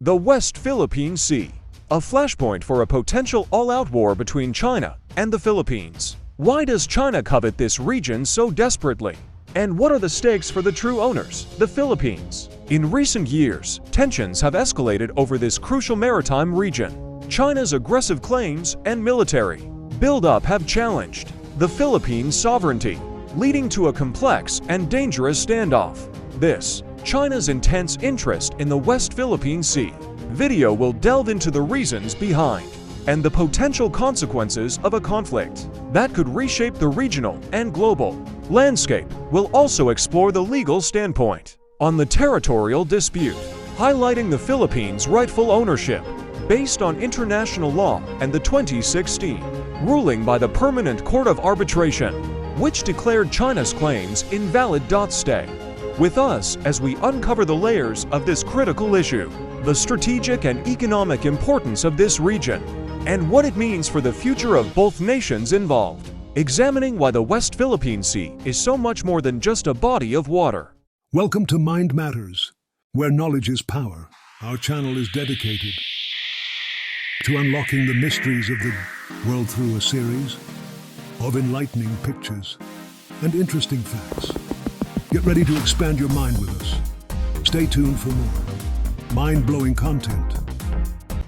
The West Philippine Sea, a flashpoint for a potential all-out war between China and the Philippines. Why does China covet this region so desperately? And what are the stakes for the true owners, the Philippines? In recent years, tensions have escalated over this crucial maritime region. China's aggressive claims and military build-up have challenged the Philippines' sovereignty, leading to a complex and dangerous standoff. China's intense interest in the West Philippine Sea. Video will delve into the reasons behind and the potential consequences of a conflict that could reshape the regional and global landscape. We'll also explore the legal standpoint on the territorial dispute, highlighting the Philippines' rightful ownership based on international law and the 2016 ruling by the Permanent Court of Arbitration, which declared China's claims invalid. Stay with us as we uncover the layers of this critical issue, the strategic and economic importance of this region, and what it means for the future of both nations involved, examining why the West Philippine Sea is so much more than just a body of water. Welcome to Mind Matters, where knowledge is power. Our channel is dedicated to unlocking the mysteries of the world through a series of enlightening pictures and interesting facts. Get ready to expand your mind with us. Stay tuned for more mind-blowing content.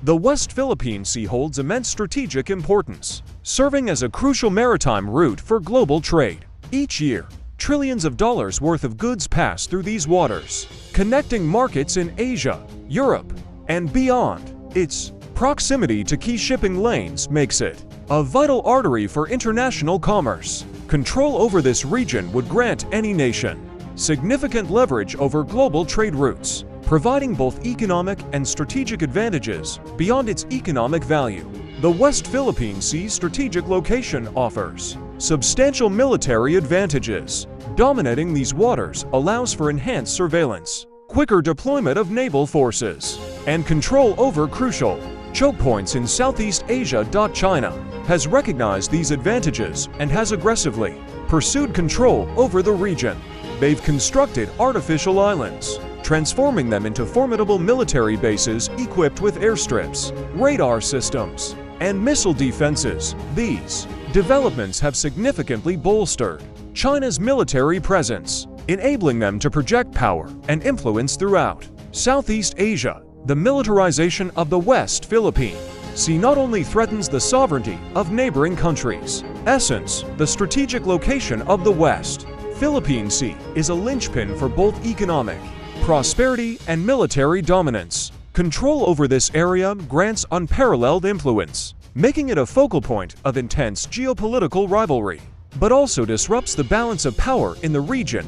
The West Philippine Sea holds immense strategic importance, serving as a crucial maritime route for global trade. Each year, trillions of dollars worth of goods pass through these waters, connecting markets in Asia, Europe, and beyond. Its proximity to key shipping lanes makes it a vital artery for international commerce. Control over this region would grant any nation significant leverage over global trade routes, providing both economic and strategic advantages beyond its economic value. The West Philippine Sea's strategic location offers substantial military advantages. Dominating these waters allows for enhanced surveillance, quicker deployment of naval forces, and control over crucial choke points in Southeast Asia. China has recognized these advantages and has aggressively pursued control over the region. They've constructed artificial islands, transforming them into formidable military bases equipped with airstrips, radar systems, and missile defenses. These developments have significantly bolstered China's military presence, enabling them to project power and influence throughout Southeast Asia. The militarization of the West Philippine Sea not only threatens the sovereignty of neighboring countries. The strategic location of the West Philippine Sea is a linchpin for both economic prosperity and military dominance. Control over this area grants unparalleled influence, making it a focal point of intense geopolitical rivalry, but also disrupts the balance of power in the region.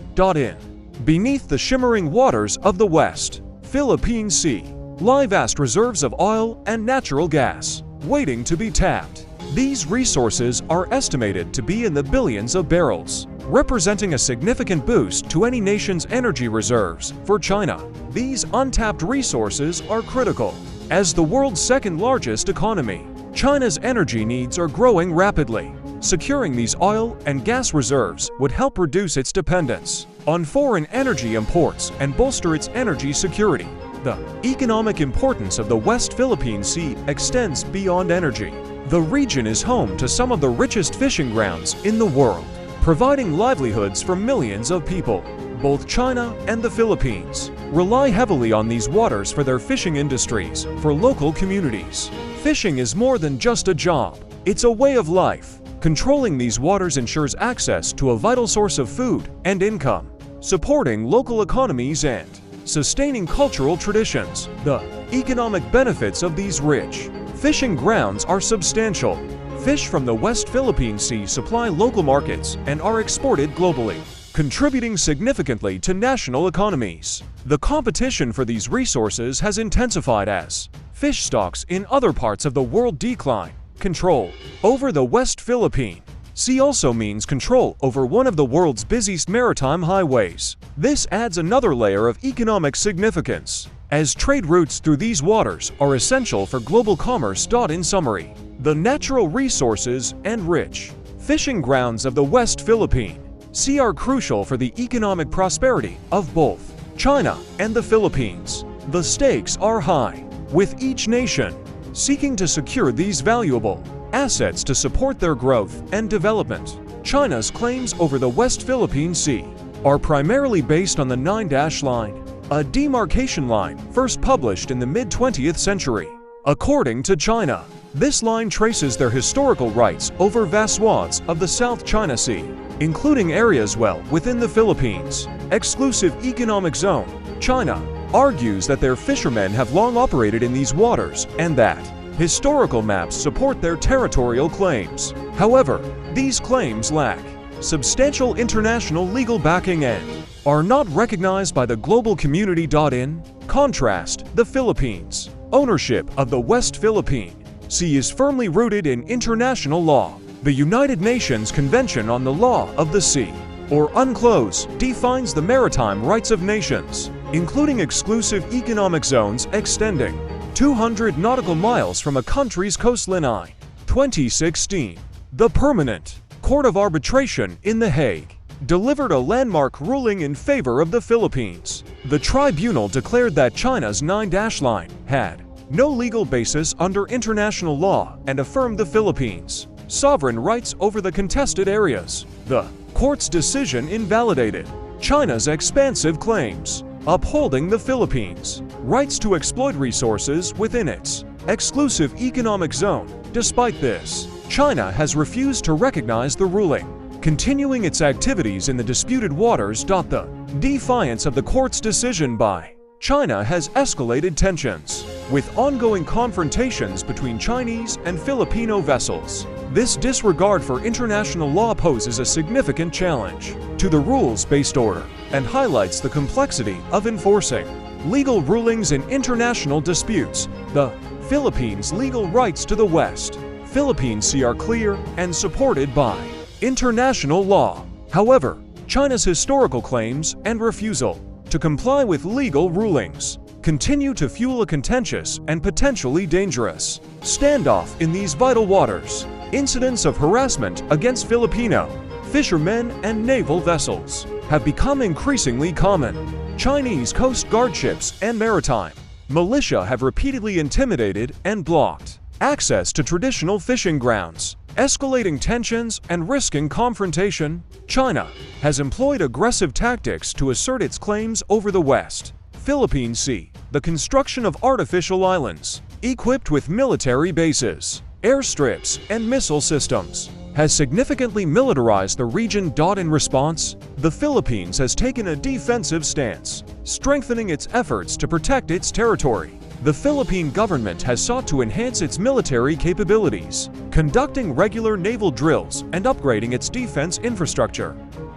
Beneath the shimmering waters of the West Philippine Sea lie vast reserves of oil and natural gas, waiting to be tapped. These resources are estimated to be in the billions of barrels, representing a significant boost to any nation's energy reserves. For China, these untapped resources are critical. As the world's second-largest economy, China's energy needs are growing rapidly. Securing these oil and gas reserves would help reduce its dependence on foreign energy imports and bolster its energy security. The economic importance of the West Philippine Sea extends beyond energy. The region is home to some of the richest fishing grounds in the world, providing livelihoods for millions of people. Both China and the Philippines rely heavily on these waters for their fishing industries. For local communities, fishing is more than just a job. It's a way of life. Controlling these waters ensures access to a vital source of food and income, supporting local economies and sustaining cultural traditions. The economic benefits of these rich fishing grounds are substantial. Fish from the West Philippine Sea supply local markets and are exported globally, contributing significantly to national economies. The competition for these resources has intensified as fish stocks in other parts of the world decline. Control over the West Philippine Sea also means control over one of the world's busiest maritime highways. This adds another layer of economic significance, as trade routes through these waters are essential for global commerce. In summary, the natural resources and rich fishing grounds of the West Philippine Sea are crucial for the economic prosperity of both China and the Philippines. The stakes are high. with each nation seeking to secure these valuable assets to support their growth and development. China's claims over the West Philippine Sea are primarily based on the Nine-Dash Line, a demarcation line first published in the mid-20th century. According to China, this line traces their historical rights over vast swaths of the South China Sea, including areas well within the Philippines' exclusive economic zone. China argues that their fishermen have long operated in these waters and that historical maps support their territorial claims. However, these claims lack substantial international legal backing and are not recognized by the global community. In contrast, the Philippines' ownership of the West Philippine Sea is firmly rooted in international law. The United Nations Convention on the Law of the Sea, or UNCLOS, defines the maritime rights of nations, including exclusive economic zones extending 200 nautical miles from a country's coastline. 2016, the Permanent Court of Arbitration in The Hague delivered a landmark ruling in favor of the Philippines. The tribunal declared that China's Nine-Dash Line had no legal basis under international law and affirmed the Philippines' sovereign rights over the contested areas. The court's decision invalidated China's expansive claims, upholding the Philippines' rights to exploit resources within its exclusive economic zone. Despite this, China has refused to recognize the ruling, continuing its activities in the disputed waters. The defiance of the court's decision by China has escalated tensions, with ongoing confrontations between Chinese and Filipino vessels. This disregard for international law poses a significant challenge to the rules-based order and highlights the complexity of enforcing legal rulings in international disputes. The Philippines' legal rights to the West Philippine Sea are clear and supported by international law. However, China's historical claims and refusal to comply with legal rulings continue to fuel a contentious and potentially dangerous standoff in these vital waters. Incidents of harassment against Filipino fishermen and naval vessels have become increasingly common. Chinese Coast Guard ships and maritime militia have repeatedly intimidated and blocked access to traditional fishing grounds, escalating tensions and risking confrontation. China has employed aggressive tactics to assert its claims over the West Philippine Sea. The construction of artificial islands, equipped with military bases, airstrips, and missile systems, has significantly militarized the region. In response, the Philippines has taken a defensive stance, strengthening its efforts to protect its territory. The Philippine government has sought to enhance its military capabilities, conducting regular naval drills and upgrading its defense infrastructure.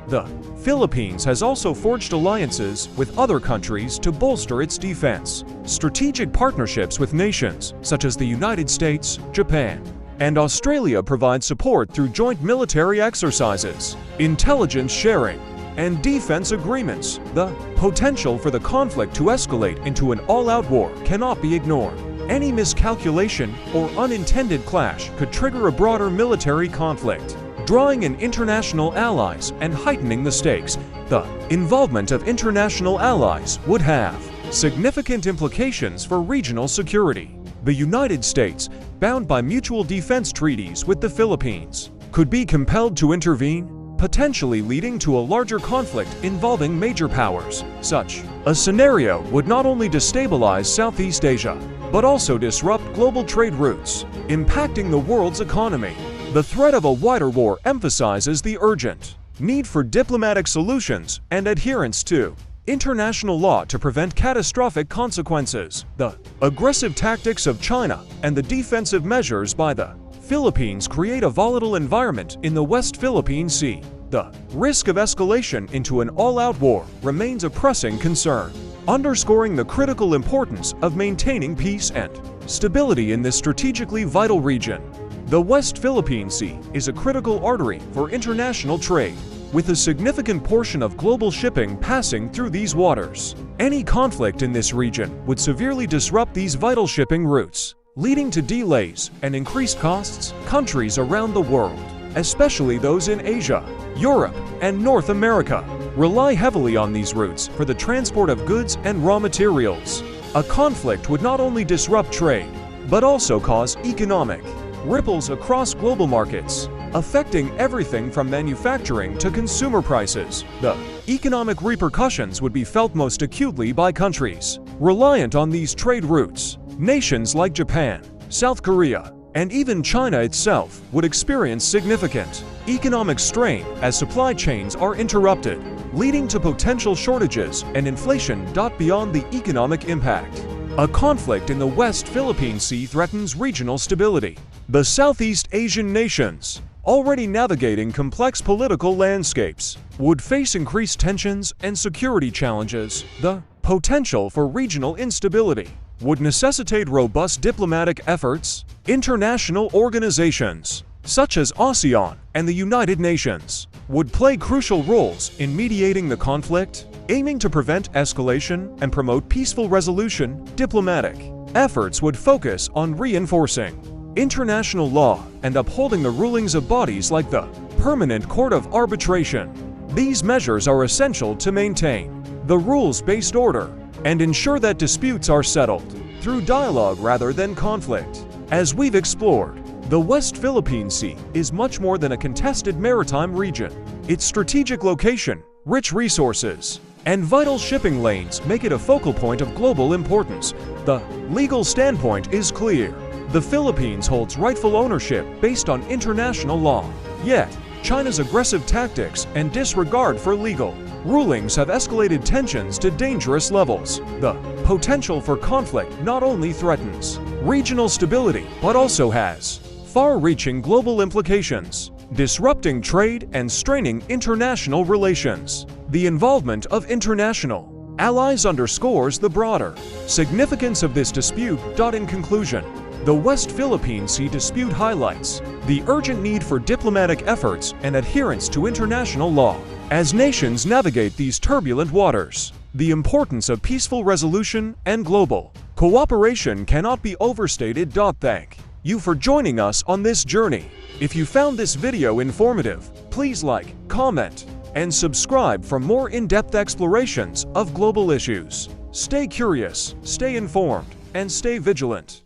The Philippines has also forged alliances with other countries to bolster its defense. Strategic partnerships with nations such as the United States, Japan, and Australia provide support through joint military exercises, intelligence sharing, and defense agreements. The potential for the conflict to escalate into an all-out war cannot be ignored. Any miscalculation or unintended clash could trigger a broader military conflict, drawing in international allies and heightening the stakes. The involvement of international allies would have significant implications for regional security. The United States, bound by mutual defense treaties with the Philippines, could be compelled to intervene, potentially leading to a larger conflict involving major powers. Such a scenario would not only destabilize Southeast Asia, but also disrupt global trade routes, impacting the world's economy. The threat of a wider war emphasizes the urgent need for diplomatic solutions and adherence to international law to prevent catastrophic consequences. The aggressive tactics of China and the defensive measures by the Philippines create a volatile environment in the West Philippine Sea. The risk of escalation into an all-out war remains a pressing concern, underscoring the critical importance of maintaining peace and stability in this strategically vital region. The West Philippine Sea is a critical artery for international trade, with a significant portion of global shipping passing through these waters. Any conflict in this region would severely disrupt these vital shipping routes, leading to delays and increased costs. Countries around the world, especially those in Asia, Europe, and North America, rely heavily on these routes for the transport of goods and raw materials. A conflict would not only disrupt trade, but also cause economic ripples across global markets, affecting everything from manufacturing to consumer prices. The economic repercussions would be felt most acutely by countries reliant on these trade routes. Nations like Japan, South Korea, and even China itself would experience significant economic strain as supply chains are interrupted, leading to potential shortages and inflation. Beyond the economic impact, a conflict in the West Philippine Sea threatens regional stability. The Southeast Asian nations, already navigating complex political landscapes, would face increased tensions and security challenges. The potential for regional instability would necessitate robust diplomatic efforts. International organizations, such as ASEAN and the United Nations, would play crucial roles in mediating the conflict, aiming to prevent escalation and promote peaceful resolution. Diplomatic efforts would focus on reinforcing international law and upholding the rulings of bodies like the Permanent Court of Arbitration. These measures are essential to maintain the rules-based order and ensure that disputes are settled through dialogue rather than conflict. As we've explored, the West Philippine Sea is much more than a contested maritime region. Its strategic location, rich resources, and vital shipping lanes make it a focal point of global importance. The legal standpoint is clear. The Philippines holds rightful ownership based on international law. Yet, China's aggressive tactics and disregard for legal rulings have escalated tensions to dangerous levels. The potential for conflict not only threatens regional stability, but also has far-reaching global implications, disrupting trade and straining international relations. The involvement of international allies underscores the broader significance of this dispute. In conclusion, the West Philippine Sea dispute highlights the urgent need for diplomatic efforts and adherence to international law. As nations navigate these turbulent waters, the importance of peaceful resolution and global cooperation cannot be overstated. Thank you for joining us on this journey. If you found this video informative, please like, comment, and subscribe for more in-depth explorations of global issues. Stay curious, stay informed, and stay vigilant.